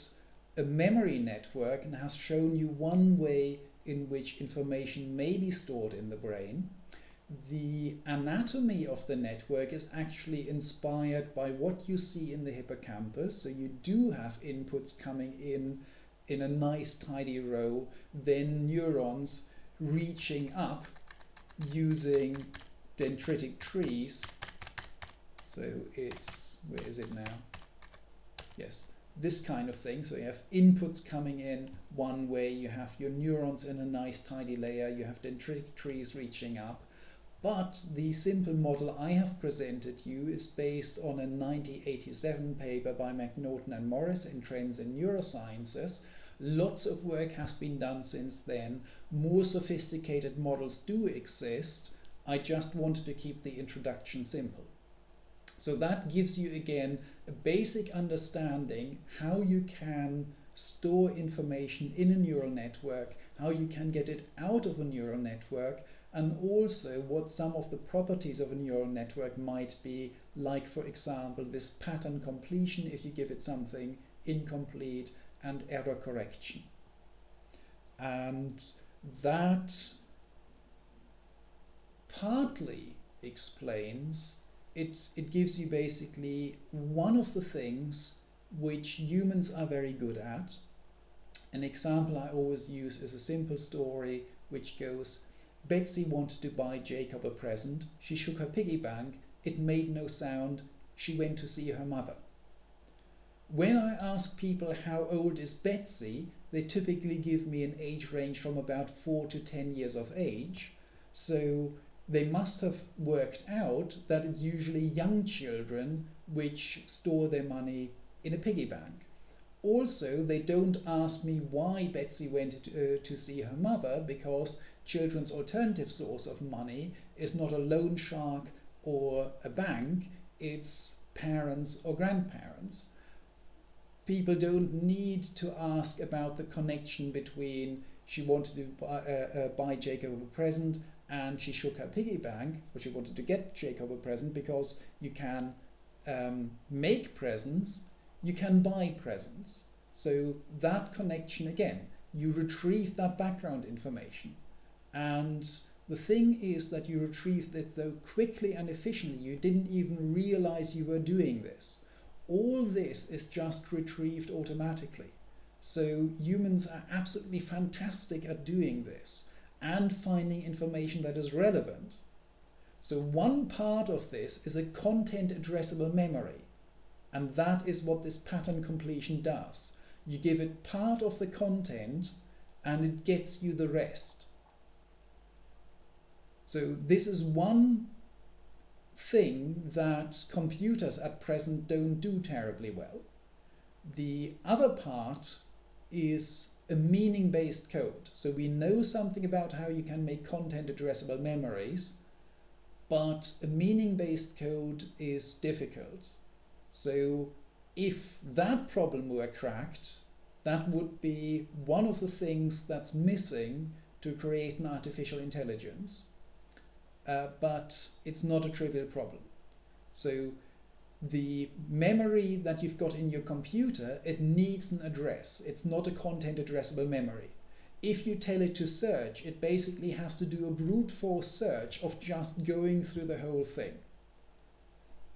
a memory network and has shown you one way in which information may be stored in the brain. The anatomy of the network is actually inspired by what you see in the hippocampus. So you do have inputs coming in a nice tidy row, then neurons reaching up using dendritic trees. So it's, where is it now? Yes, this kind of thing. So you have inputs coming in one way, you have your neurons in a nice tidy layer, you have dendritic trees reaching up. But the simple model I have presented you is based on a 1987 paper by McNaughton and Morris in Trends in Neurosciences. Lots of work has been done since then. More sophisticated models do exist. I just wanted to keep the introduction simple. So that gives you again a basic understanding how you can store information in a neural network, how you can get it out of a neural network, and also what some of the properties of a neural network might be, like for example this pattern completion if you give it something incomplete, and error correction. And that partly explains, it gives you basically one of the things which humans are very good at. An example I always use is a simple story which goes, Betsy wanted to buy Jacob a present. She shook her piggy bank. It made no sound. She went to see her mother. When I ask people how old is Betsy, they typically give me an age range from about 4 to 10 years of age. So they must have worked out that it's usually young children which store their money in a piggy bank. Also, they don't ask me why Betsy went to see her mother, because children's alternative source of money is not a loan shark or a bank, it's parents or grandparents. People don't need to ask about the connection between she wanted to buy Jacob a present and she shook her piggy bank, or she wanted to get Jacob a present, because you can make presents, you can buy presents. So that connection, again, you retrieve that background information. And the thing is that you retrieved it so quickly and efficiently, you didn't even realize you were doing this. All this is just retrieved automatically. So humans are absolutely fantastic at doing this and finding information that is relevant. So one part of this is a content addressable memory. And that is what this pattern completion does. You give it part of the content and it gets you the rest. So this is one thing that computers at present don't do terribly well. The other part is a meaning-based code. So we know something about how you can make content addressable memories, but a meaning-based code is difficult. So if that problem were cracked, that would be one of the things that's missing to create an artificial intelligence. But it's not a trivial problem. So the memory that you've got in your computer, it needs an address. It's not a content addressable memory. If you tell it to search, it basically has to do a brute force search of just going through the whole thing.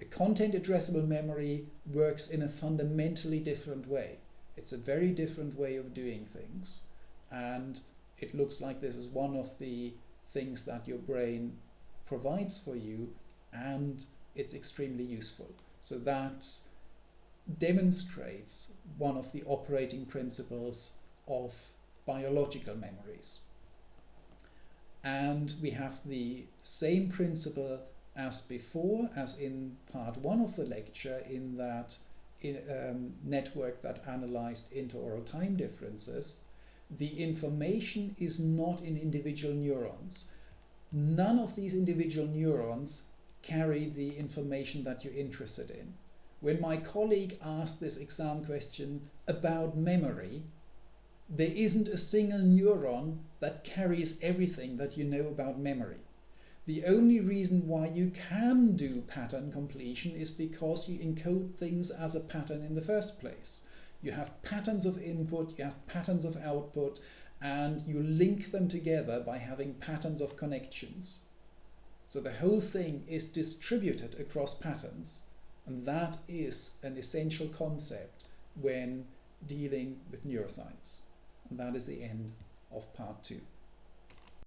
A content addressable memory works in a fundamentally different way. It's a very different way of doing things, and it looks like this is one of the things that your brain provides for you, and it's extremely useful. So that demonstrates one of the operating principles of biological memories. And we have the same principle as before, as in part 1 of the lecture, in that network that analyzed interoral time differences. The information is not in individual neurons. None of these individual neurons carry the information that you're interested in. When my colleague asked this exam question about memory, there isn't a single neuron that carries everything that you know about memory. The only reason why you can do pattern completion is because you encode things as a pattern in the first place. You have patterns of input, you have patterns of output, and you link them together by having patterns of connections. So the whole thing is distributed across patterns, and that is an essential concept when dealing with neuroscience. And that is the end of part 2.